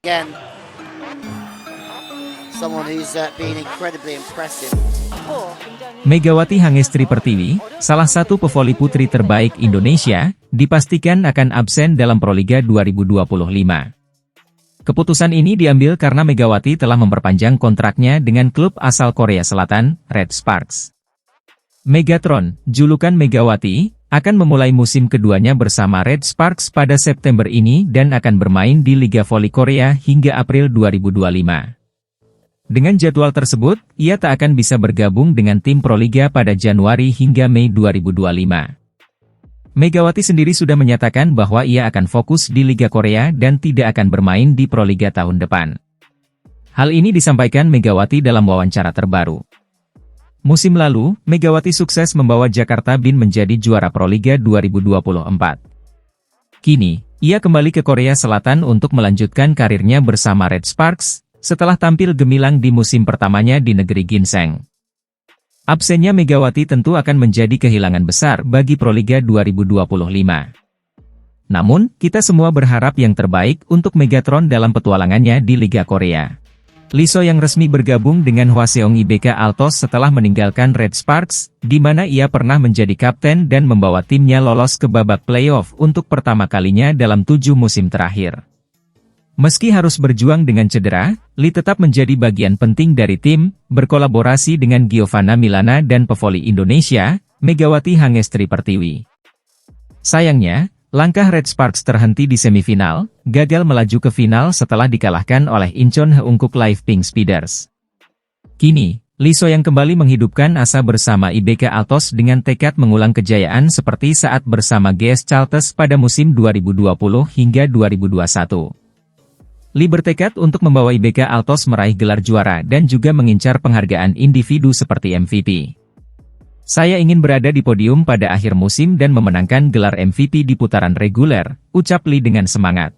Again, someone who's been incredibly impressive. Megawati Hangestri Pertiwi, salah satu pevoli putri terbaik Indonesia, dipastikan akan absen dalam Proliga 2025. Keputusan ini diambil karena Megawati telah memperpanjang kontraknya dengan klub asal Korea Selatan, Red Sparks. Megatron, julukan Megawati, akan memulai musim keduanya bersama Red Sparks pada September ini dan akan bermain di Liga Voli Korea hingga April 2025. Dengan jadwal tersebut, ia tak akan bisa bergabung dengan tim Proliga pada Januari hingga Mei 2025. Megawati sendiri sudah menyatakan bahwa ia akan fokus di Liga Korea dan tidak akan bermain di Proliga tahun depan. Hal ini disampaikan Megawati dalam wawancara terbaru. Musim lalu, Megawati sukses membawa Jakarta Bin menjadi juara Proliga 2024. Kini, ia kembali ke Korea Selatan untuk melanjutkan karirnya bersama Red Sparks, setelah tampil gemilang di musim pertamanya di negeri ginseng. Absennya Megawati tentu akan menjadi kehilangan besar bagi Proliga 2025. Namun, kita semua berharap yang terbaik untuk Megatron dalam petualangannya di Liga Korea. Lee So yang resmi bergabung dengan Hwaseong IBK Altos setelah meninggalkan Red Sparks, di mana ia pernah menjadi kapten dan membawa timnya lolos ke babak playoff untuk pertama kalinya dalam 7 musim terakhir. Meski harus berjuang dengan cedera, Lee tetap menjadi bagian penting dari tim, berkolaborasi dengan Giovanna Milana dan pevoli Indonesia, Megawati Hangestri Pertiwi. Sayangnya, langkah Red Sparks terhenti di semifinal, gagal melaju ke final setelah dikalahkan oleh Incheon Heungkuk Live Pink Speeders. Kini, Lee So yang kembali menghidupkan asa bersama IBK Altos dengan tekad mengulang kejayaan seperti saat bersama GS Chalters pada musim 2020 hingga 2021. Lee bertekad untuk membawa IBK Altos meraih gelar juara dan juga mengincar penghargaan individu seperti MVP. Saya ingin berada di podium pada akhir musim dan memenangkan gelar MVP di putaran reguler, ucap Lee dengan semangat.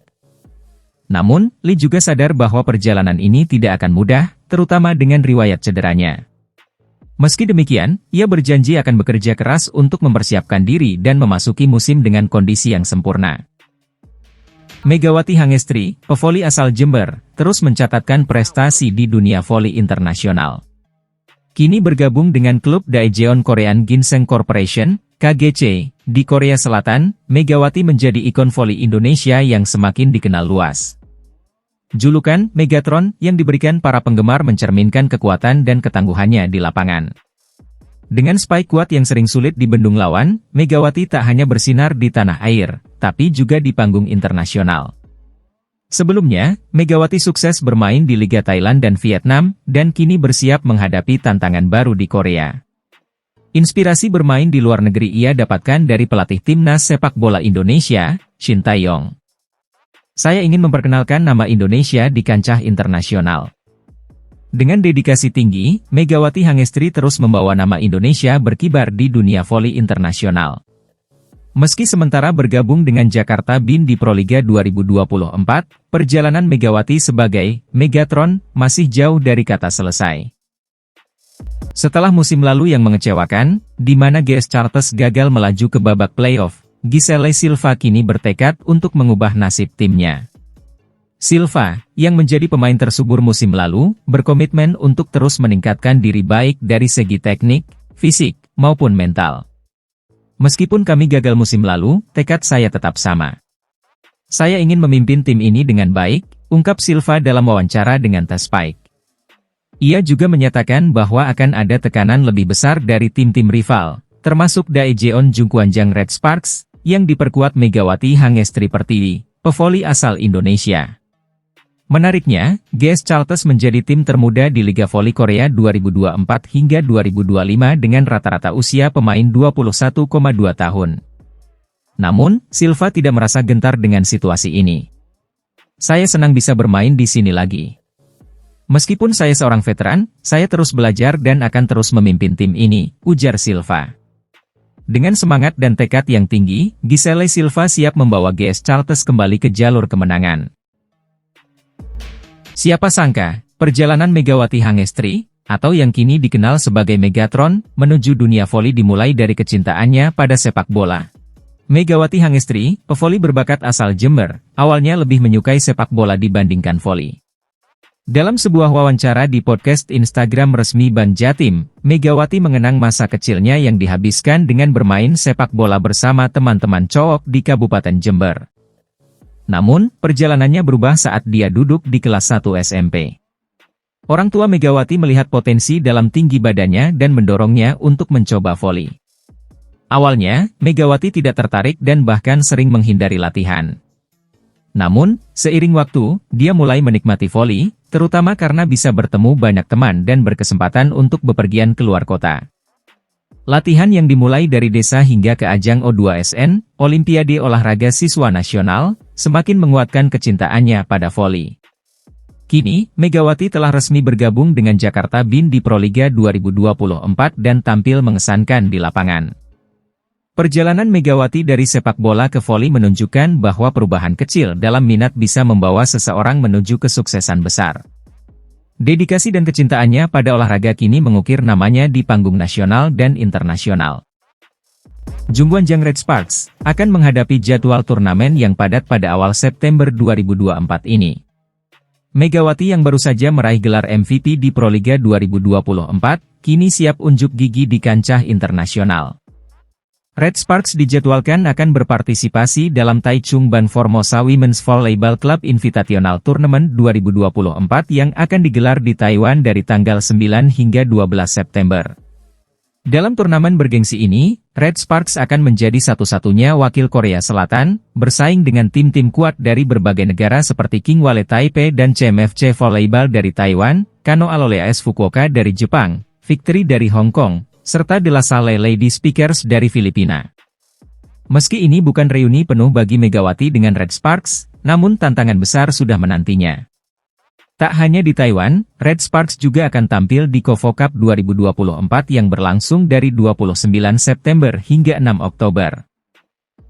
Namun, Lee juga sadar bahwa perjalanan ini tidak akan mudah, terutama dengan riwayat cederanya. Meski demikian, ia berjanji akan bekerja keras untuk mempersiapkan diri dan memasuki musim dengan kondisi yang sempurna. Megawati Hangestri, pevoli asal Jember, terus mencatatkan prestasi di dunia voli internasional. Kini bergabung dengan klub Daejeon Korean Ginseng Corporation, KGC, di Korea Selatan, Megawati menjadi ikon voli Indonesia yang semakin dikenal luas. Julukan Megatron yang diberikan para penggemar mencerminkan kekuatan dan ketangguhannya di lapangan. Dengan spike kuat yang sering sulit dibendung lawan, Megawati tak hanya bersinar di tanah air, tapi juga di panggung internasional. Sebelumnya, Megawati sukses bermain di Liga Thailand dan Vietnam, dan kini bersiap menghadapi tantangan baru di Korea. Inspirasi bermain di luar negeri ia dapatkan dari pelatih timnas sepak bola Indonesia, Shin Tae-yong. Saya ingin memperkenalkan nama Indonesia di kancah internasional. Dengan dedikasi tinggi, Megawati Hangestri terus membawa nama Indonesia berkibar di dunia voli internasional. Meski sementara bergabung dengan Jakarta Bin di Proliga 2024, perjalanan Megawati sebagai Megatron masih jauh dari kata selesai. Setelah musim lalu yang mengecewakan, di mana GS Chalters gagal melaju ke babak playoff, Giselle Silva kini bertekad untuk mengubah nasib timnya. Silva, yang menjadi pemain tersubur musim lalu, berkomitmen untuk terus meningkatkan diri baik dari segi teknik, fisik, maupun mental. Meskipun kami gagal musim lalu, tekad saya tetap sama. Saya ingin memimpin tim ini dengan baik, ungkap Silva dalam wawancara dengan The Spike. Ia juga menyatakan bahwa akan ada tekanan lebih besar dari tim-tim rival, termasuk Daejeon Jungkwanjang Red Sparks, yang diperkuat Megawati Hangestri Pertiwi, pevoli asal Indonesia. Menariknya, GS Chalters menjadi tim termuda di Liga Voli Korea 2024 hingga 2025 dengan rata-rata usia pemain 21,2 tahun. Namun, Silva tidak merasa gentar dengan situasi ini. Saya senang bisa bermain di sini lagi. Meskipun saya seorang veteran, saya terus belajar dan akan terus memimpin tim ini, ujar Silva. Dengan semangat dan tekad yang tinggi, Giselle Silva siap membawa GS Chalters kembali ke jalur kemenangan. Siapa sangka, perjalanan Megawati Hangestri, atau yang kini dikenal sebagai Megatron, menuju dunia voli dimulai dari kecintaannya pada sepak bola. Megawati Hangestri, pevoli berbakat asal Jember, awalnya lebih menyukai sepak bola dibandingkan voli. Dalam sebuah wawancara di podcast Instagram resmi Ban Jatim, Megawati mengenang masa kecilnya yang dihabiskan dengan bermain sepak bola bersama teman-teman cowok di Kabupaten Jember. Namun, perjalanannya berubah saat dia duduk di kelas 1 SMP. Orang tua Megawati melihat potensi dalam tinggi badannya dan mendorongnya untuk mencoba voli. Awalnya, Megawati tidak tertarik dan bahkan sering menghindari latihan. Namun, seiring waktu, dia mulai menikmati voli, terutama karena bisa bertemu banyak teman dan berkesempatan untuk bepergian keluar kota. Latihan yang dimulai dari desa hingga ke ajang O2SN, Olimpiade Olahraga Siswa Nasional, semakin menguatkan kecintaannya pada voli. Kini, Megawati telah resmi bergabung dengan Jakarta BIN di Proliga 2024 dan tampil mengesankan di lapangan. Perjalanan Megawati dari sepak bola ke voli menunjukkan bahwa perubahan kecil dalam minat bisa membawa seseorang menuju kesuksesan besar. Dedikasi dan kecintaannya pada olahraga kini mengukir namanya di panggung nasional dan internasional. Jungwon-jang Red Sparks akan menghadapi jadwal turnamen yang padat pada awal September 2024 ini. Megawati yang baru saja meraih gelar MVP di Proliga 2024, kini siap unjuk gigi di kancah internasional. Red Sparks dijadwalkan akan berpartisipasi dalam Taichung Ban Formosa Women's Volleyball Club Invitational Tournament 2024 yang akan digelar di Taiwan dari tanggal 9 hingga 12 September. Dalam turnamen bergengsi ini, Red Sparks akan menjadi satu-satunya wakil Korea Selatan, bersaing dengan tim-tim kuat dari berbagai negara seperti Kingwale Taipei dan CMFC Volleyball dari Taiwan, Kano Alole AS Fukuoka dari Jepang, Victory dari Hong Kong, serta De La Salle Lady Speakers dari Filipina. Meski ini bukan reuni penuh bagi Megawati dengan Red Sparks, namun tantangan besar sudah menantinya. Tak hanya di Taiwan, Red Sparks juga akan tampil di KOFO Cup 2024 yang berlangsung dari 29 September hingga 6 Oktober.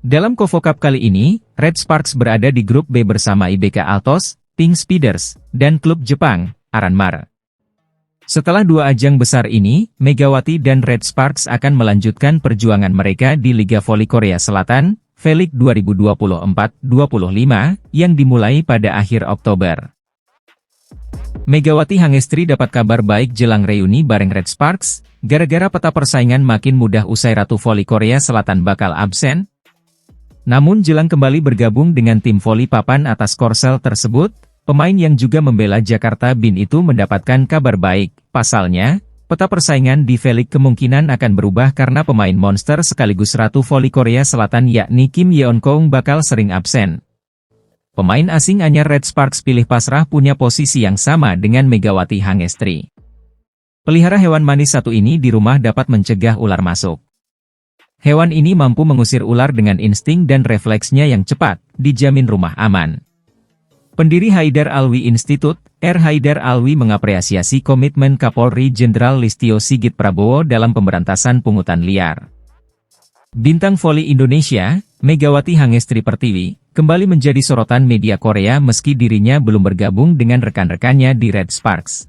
Dalam KOFO Cup kali ini, Red Sparks berada di grup B bersama IBK Altos, Pink Speeders, dan klub Jepang, Aranmar. Setelah dua ajang besar ini, Megawati dan Red Sparks akan melanjutkan perjuangan mereka di Liga Voli Korea Selatan, V-League 2024-25, yang dimulai pada akhir Oktober. Megawati Hangestri dapat kabar baik jelang reuni bareng Red Sparks, gara-gara peta persaingan makin mudah usai Ratu Voli Korea Selatan bakal absen. Namun jelang kembali bergabung dengan tim voli papan atas Korsel tersebut, pemain yang juga membela Jakarta BIN itu mendapatkan kabar baik. Pasalnya, peta persaingan di V-League kemungkinan akan berubah karena pemain monster sekaligus Ratu Voli Korea Selatan yakni Kim Yeon-kong bakal sering absen. Pemain asing anyar Red Sparks pilih pasrah punya posisi yang sama dengan Megawati Hangestri. Pelihara hewan manis satu ini di rumah dapat mencegah ular masuk. Hewan ini mampu mengusir ular dengan insting dan refleksnya yang cepat, dijamin rumah aman. Pendiri Haidar Alwi Institute, R. Haidar Alwi mengapresiasi komitmen Kapolri Jenderal Listio Sigit Prabowo dalam pemberantasan pungutan liar. Bintang voli Indonesia, Megawati Hangestri Pertiwi, kembali menjadi sorotan media Korea meski dirinya belum bergabung dengan rekan-rekannya di Red Sparks.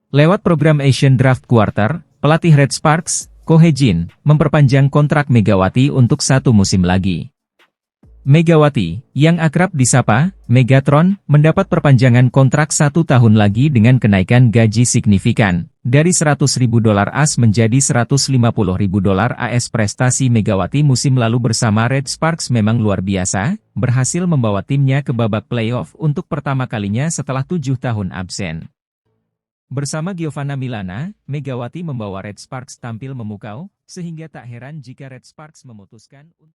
Lewat program Asian Draft Quarter, pelatih Red Sparks, Ko Hye-jin, memperpanjang kontrak Megawati untuk 1 musim lagi. Megawati, yang akrab disapa Megatron, mendapat perpanjangan kontrak 1 tahun lagi dengan kenaikan gaji signifikan, dari $100.000 AS menjadi $150.000 AS. Prestasi Megawati musim lalu bersama Red Sparks memang luar biasa, berhasil membawa timnya ke babak playoff untuk pertama kalinya setelah 7 tahun absen. Bersama Giovanna Milana, Megawati membawa Red Sparks tampil memukau, sehingga tak heran jika Red Sparks memutuskan untuk